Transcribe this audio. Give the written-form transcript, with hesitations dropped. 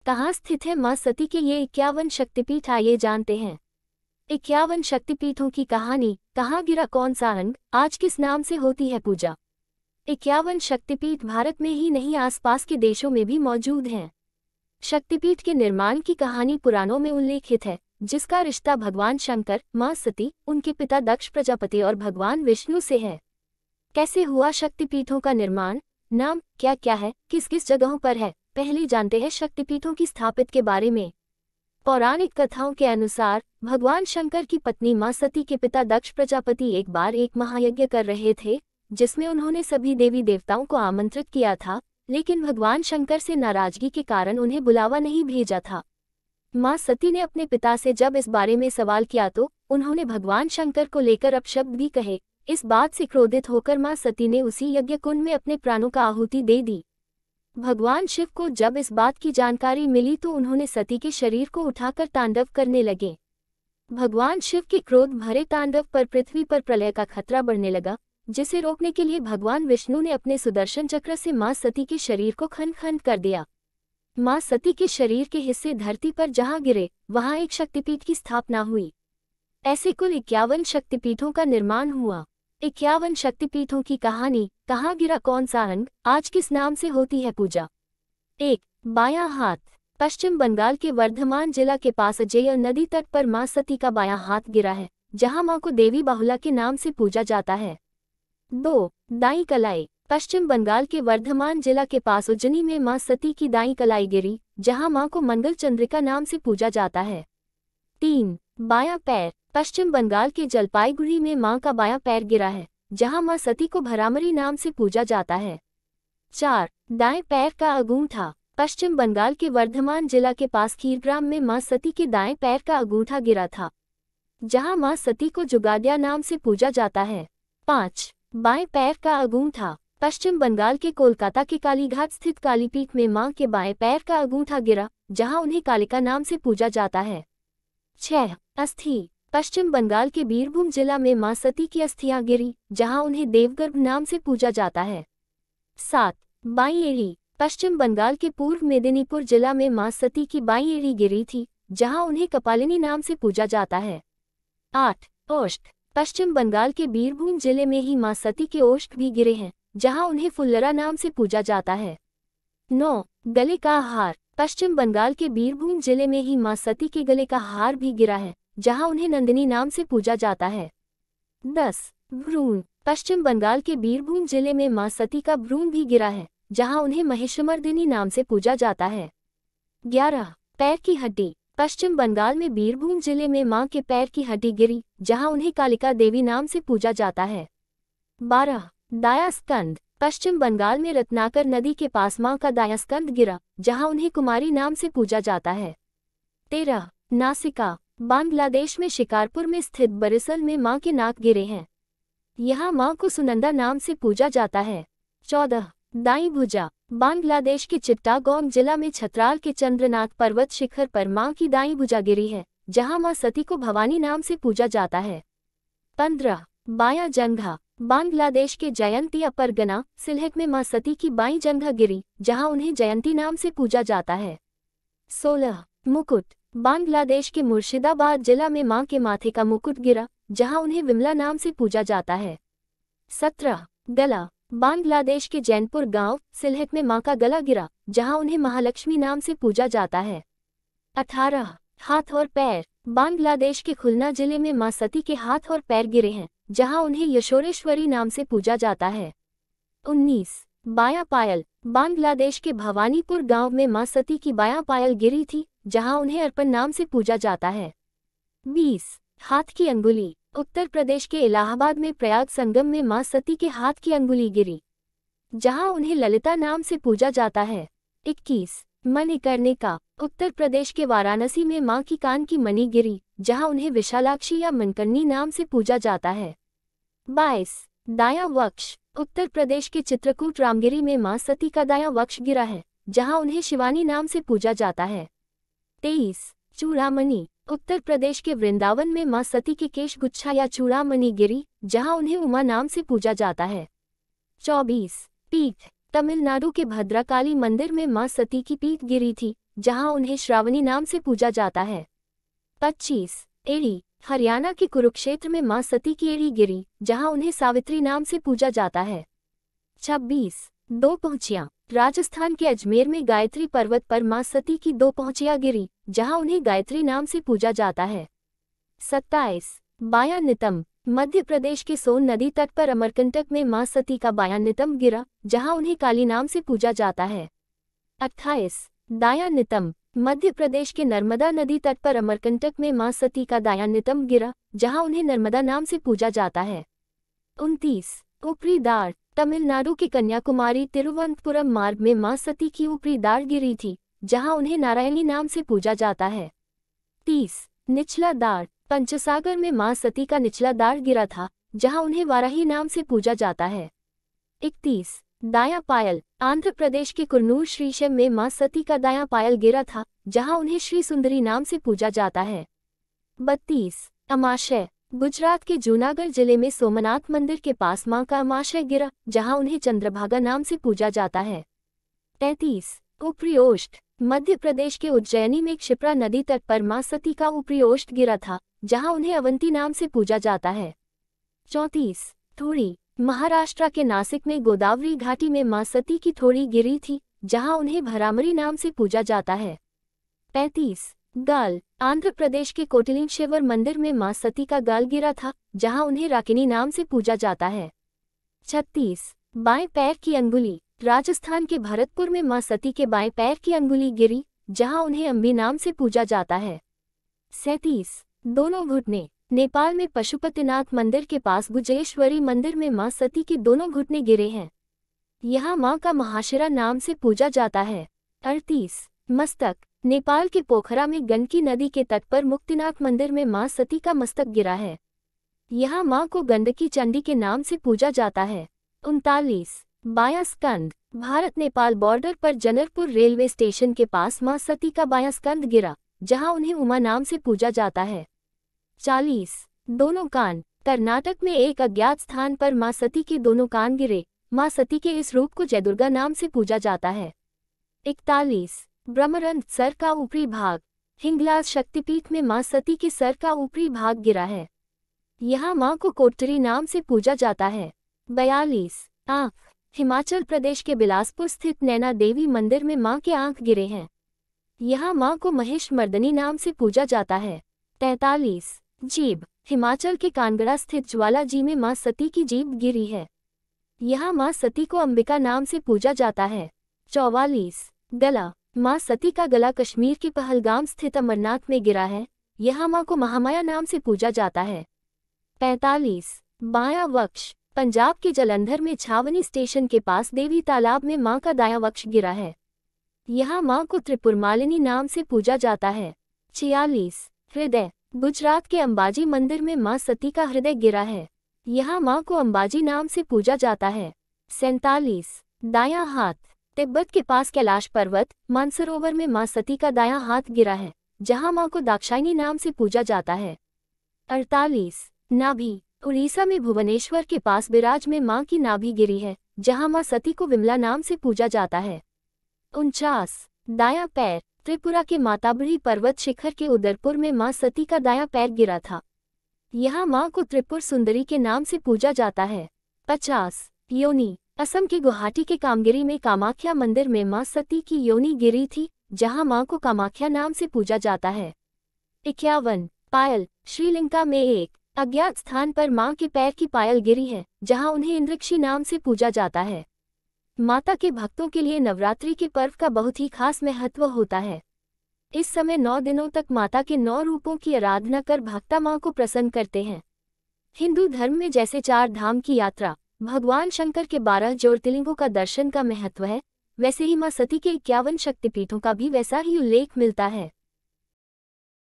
कहाँ स्थित है माँ सती के ये 51 शक्तिपीठ, आइए जानते हैं। 51 शक्तिपीठों की कहानी। कहाँ गिरा कौन सा अंग, आज किस नाम से होती है पूजा। 51 शक्तिपीठ भारत में ही नहीं आसपास के देशों में भी मौजूद हैं। शक्तिपीठ के निर्माण की कहानी पुराणों में उल्लेखित है, जिसका रिश्ता भगवान शंकर, माँ सती, उनके पिता दक्ष प्रजापति और भगवान विष्णु से है। कैसे हुआ शक्तिपीठों का निर्माण, नाम क्या क्या है, किस किस जगहों पर है, पहले जानते हैं शक्तिपीठों की स्थापित के बारे में। पौराणिक कथाओं के अनुसार भगवान शंकर की पत्नी माँ सती के पिता दक्ष प्रजापति एक बार एक महायज्ञ कर रहे थे, जिसमें उन्होंने सभी देवी देवताओं को आमंत्रित किया था, लेकिन भगवान शंकर से नाराजगी के कारण उन्हें बुलावा नहीं भेजा था। माँ सती ने अपने पिता से जब इस बारे में सवाल किया तो उन्होंने भगवान शंकर को लेकर अपशब्द भी कहे। इस बात से क्रोधित होकर माँ सती ने उसी यज्ञ कुंड में अपने प्राणों का आहुति दे दी। भगवान शिव को जब इस बात की जानकारी मिली तो उन्होंने सती के शरीर को उठाकर तांडव करने लगे। भगवान शिव के क्रोध भरे तांडव पर पृथ्वी पर प्रलय का खतरा बढ़ने लगा, जिसे रोकने के लिए भगवान विष्णु ने अपने सुदर्शन चक्र से माँ सती के शरीर को खंड खंड कर दिया। माँ सती के शरीर के हिस्से धरती पर जहाँ गिरे वहाँ एक शक्तिपीठ की स्थापना हुई। ऐसे कुल 51 शक्तिपीठों का निर्माण हुआ। 51 शक्तिपीठों की कहानी। कहाँ गिरा कौन सा अंग, आज किस नाम से होती है पूजा। 1. बायां हाथ। पश्चिम बंगाल के वर्धमान जिला के पास अजय नदी तट पर माँ सती का बायां हाथ गिरा है, जहाँ माँ को देवी बाहुला के नाम से पूजा जाता है। 2. दाई कलाई। पश्चिम बंगाल के वर्धमान जिला के पास उज्जैनी में माँ सती की दाई कलाई गिरी, जहाँ माँ को मंगल चंद्रिका नाम से पूजा जाता है। 3. बायां पैर। पश्चिम बंगाल के जलपाईगुड़ी में मां का बायां पैर गिरा है, जहां मां सती को भरामरी नाम से पूजा जाता है। 4. दाएं पैर का अंगूठा। पश्चिम बंगाल के वर्धमान जिला के पास खीरग्राम में मां सती के दाएं पैर का अंगूठा गिरा था, जहां मां सती को जुगादिया नाम से पूजा जाता है। 5. बाएं पैर का अंगूठा। पश्चिम बंगाल के कोलकाता के कालीघाट स्थित कालीपीठ में मां के बाएं पैर का अंगूठा गिरा, जहां उन्हें कालिका नाम से पूजा जाता है। 6. अस्थि। पश्चिम बंगाल के बीरभूम जिला में मां सती की अस्थियां गिरी, जहां उन्हें देवगर्भ नाम से पूजा जाता है। 7. बाईं एड़ी। पश्चिम बंगाल के पूर्व मेदिनीपुर जिला में मां सती की बाईं एड़ी गिरी थी, जहां उन्हें कपालिनी नाम से पूजा जाता है। 8. ओष्ठ। पश्चिम बंगाल के बीरभूम जिले में ही मां सती के ओष्ठ भी गिरे हैं, जहां उन्हें फुल्लरा नाम से पूजा जाता है। 9. गले का हार। पश्चिम बंगाल के बीरभूम जिले में ही मां सती के गले का हार भी गिरा है, जहां उन्हें नंदिनी नाम से पूजा जाता है। 10. भ्रूण। पश्चिम बंगाल के बीरभूम जिले में मां सती का भ्रूण भी गिरा है, जहां उन्हें महिषमर्दिनी नाम से पूजा जाता है। 11. पैर की हड्डी। पश्चिम बंगाल में बीरभूम जिले में मां के पैर की हड्डी गिरी, जहां उन्हें कालिका देवी नाम से पूजा जाता है। 12. दाया स्कंद। पश्चिम बंगाल में रत्नाकर नदी के पास मां का दाया स्कंद गिरा, जहां उन्हें कुमारी नाम से पूजा जाता है। 13. नासिका। बांग्लादेश में शिकारपुर में स्थित बरिसल में मां के नाक गिरे हैं, यहाँ मां को सुनंदा नाम से पूजा जाता है। 14. दाई भुजा। बांग्लादेश के चिट्टागोंग जिला में छतराल के चंद्रनाथ पर्वत शिखर पर मां की दाई भुजा गिरी है, जहां मां सती को भवानी नाम से पूजा जाता है। 15. बायां जंघा। बांग्लादेश के जयंतिया परगना सिलहट में मां सती की बाईं जंघा गिरी, जहां उन्हें जयंती नाम से पूजा जाता है। 16. मुकुट। बांग्लादेश के मुर्शिदाबाद जिला में मां के माथे का मुकुट गिरा, जहां उन्हें विमला नाम से पूजा जाता है। 17. गला। बांग्लादेश के जैनपुर गांव सिलहट में मां का गला गिरा, जहां उन्हें महालक्ष्मी नाम से पूजा जाता है। 18. हाथ और पैर। बांग्लादेश के खुलना जिले में मां सती के हाथ और पैर गिरे हैं, जहां उन्हें यशोरेश्वरी नाम से पूजा जाता है। 19. बायां पायल। बांग्लादेश के भवानीपुर गांव में मां सती की बायां पायल गिरी थी, जहां उन्हें अर्पण नाम से पूजा जाता है। 20. हाथ की अंगुली। उत्तर प्रदेश के इलाहाबाद में प्रयाग संगम में मां सती के हाथ की अंगुली गिरी, जहां उन्हें ललिता नाम से पूजा जाता है। 21. मणिकर्णिका। उत्तर प्रदेश के वाराणसी में मां की कान की मणि गिरी, जहां उन्हें विशालाक्षी या मनकर्णी नाम से पूजा जाता है। 22. दायां वक्ष। उत्तर प्रदेश के चित्रकूट रामगिरी में मां सती का दायां वक्ष गिरा है, जहां उन्हें शिवानी नाम से पूजा जाता है। 23. चूड़ामणि। उत्तर प्रदेश के वृंदावन में मां सती के केश गुच्छा या चूड़ामणि गिरी, जहां उन्हें उमा नाम से पूजा जाता है। 24. पीठ। तमिलनाडु के भद्रकाली मंदिर में मां सती की पीठ गिरी थी, जहां उन्हें श्रावणी नाम से पूजा जाता है। 25 एड़ी, हरियाणा के कुरुक्षेत्र में मां सती की एड़ी गिरी, जहां उन्हें सावित्री नाम से पूजा जाता है। 26 दो पहुंचियां, राजस्थान के अजमेर में गायत्री पर्वत पर मां सती की दो पहुंचियां गिरी, जहां उन्हें गायत्री नाम से पूजा जाता है। 27 बाया नितम, मध्य प्रदेश के सोन नदी तट पर अमरकंटक में मां सती का बाया नितम गिरा, जहां उन्हें काली नाम से पूजा जाता है। 28 दाया नितम, मध्य प्रदेश के नर्मदा नदी तट पर अमरकंटक में मां सती का दाया नितम गिरा, जहां उन्हें नर्मदा नाम से पूजा जाता है। 29 ऊपरी दाढ़, तमिलनाडु के कन्याकुमारी तिरुवनंतपुरम मार्ग में मां सती की ऊपरी दाढ़ गिरी थी, जहां उन्हें नारायणी नाम से पूजा जाता है। 30 निचला दाढ़, पंचसागर में मां सती का निचला दाढ़ गिरा था, जहां उन्हें वाराही नाम से पूजा जाता है। 31 दाया पायल, आंध्र प्रदेश के कुरनूल श्रीशैव में मां सती का दाया पायल गिरा था, जहां उन्हें श्री सुंदरी नाम से पूजा जाता है। 32 अमाशय, गुजरात के जूनागढ़ जिले में सोमनाथ मंदिर के पास मां का अमाशय गिरा, जहां उन्हें चंद्रभागा नाम से पूजा जाता है। 33 ऊपरी ओष्ठ, मध्य प्रदेश के उज्जैनी में क्षिप्रा नदी तट पर मां सती का ऊपरी ओष्ठ गिरा था, जहां उन्हें अवंती नाम से पूजा जाता है। 34 थोड़ी, महाराष्ट्र के नासिक में गोदावरी घाटी में मां सती की थोड़ी गिरी थी, जहां उन्हें भरामरी नाम से पूजा जाता है। 35 गाल, आंध्र प्रदेश के कोटिलिंगेश्वर मंदिर में मां सती का गाल गिरा था, जहां उन्हें राकिनी नाम से पूजा जाता है। 36 बाएं पैर की अंगुली, राजस्थान के भरतपुर में मां सती के बाएं पैर की अंगुली गिरी, जहां उन्हें अंबी नाम से पूजा जाता है। 37 दोनों घुटने, नेपाल में पशुपतिनाथ मंदिर के पास गुजेश्वरी मंदिर में मां सती के दोनों घुटने गिरे हैं। यहां मां का महाशिरा नाम से पूजा जाता है। 38 मस्तक, नेपाल के पोखरा में गंडकी नदी के तट पर मुक्तिनाथ मंदिर में मां सती का मस्तक गिरा है। यहां मां को गंडकी चंडी के नाम से पूजा जाता है। 39 बायां स्कंद, भारत नेपाल बॉर्डर पर जनकपुर रेलवे स्टेशन के पास मां सती का बायां स्कंद गिरा, जहां उन्हें उमा नाम से पूजा जाता है। 40 दोनों कान, कर्नाटक में एक अज्ञात स्थान पर मां सती के दोनों कान गिरे, मां सती के इस रूप को जयदुर्गा नाम से पूजा जाता है। 41 ब्रह्मरंध्र, सर का ऊपरी भाग, हिंगलाज शक्तिपीठ में मां सती के सर का ऊपरी भाग गिरा है। यहां मां को कोटरी नाम से पूजा जाता है। 42 आंख, हिमाचल प्रदेश के बिलासपुर स्थित नैना देवी मंदिर में मां के आंख गिरे हैं। यहां मां को महेश मर्दनी नाम से पूजा जाता है। 43 जीभ, हिमाचल के कानगड़ा स्थित ज्वाला जी में मां सती की जीभ गिरी है। यहां मां सती को अंबिका नाम से पूजा जाता है। 44 गला, मां सती का गला कश्मीर के पहलगाम स्थित अमरनाथ में गिरा है। यहां मां को महामाया नाम से पूजा जाता है। 45 बायां वक्ष, पंजाब के जलंधर में छावनी स्टेशन के पास देवी तालाब में मां का दायां वक्ष गिरा है। यहां मां को त्रिपुरमालिनी नाम से पूजा जाता है। 46 हृदय, गुजरात के अंबाजी मंदिर में मां सती का हृदय गिरा है। यहां मां को अंबाजी नाम से पूजा जाता है। 47 दायां हाथ, तिब्बत के पास कैलाश पर्वत मानसरोवर में मां सती का दायां हाथ गिरा है, जहां मां को दाक्षायणी नाम से पूजा जाता है। 48 नाभि, उड़ीसा में भुवनेश्वर के पास बिराज में मां की नाभि गिरी है, जहां मां सती को विमला नाम से पूजा जाता है। 49 दायां पैर, त्रिपुरा के माताबड़ी पर्वत शिखर के उदयपुर में मां सती का दायां पैर गिरा था। यहां मां को त्रिपुर सुंदरी के नाम से पूजा जाता है। 50 योनि, असम के गुवाहाटी के कामगिरी में कामाख्या मंदिर में मां सती की योनि गिरी थी, जहां मां को कामाख्या नाम से पूजा जाता है। 51 पायल, श्रीलंका में एक अज्ञात स्थान पर मां के पैर की पायल गिरी है, जहां उन्हें इंद्रक्षी नाम से पूजा जाता है। माता के भक्तों के लिए नवरात्रि के पर्व का बहुत ही खास महत्व होता है। इस समय 9 दिनों तक माता के 9 रूपों की आराधना कर भक्ता मां को प्रसन्न करते हैं। हिंदू धर्म में जैसे 4 धाम की यात्रा, भगवान शंकर के 12 ज्योतिर्लिंगों का दर्शन का महत्व है, वैसे ही मां सती के 51 शक्तिपीठों का भी वैसा ही उल्लेख मिलता है।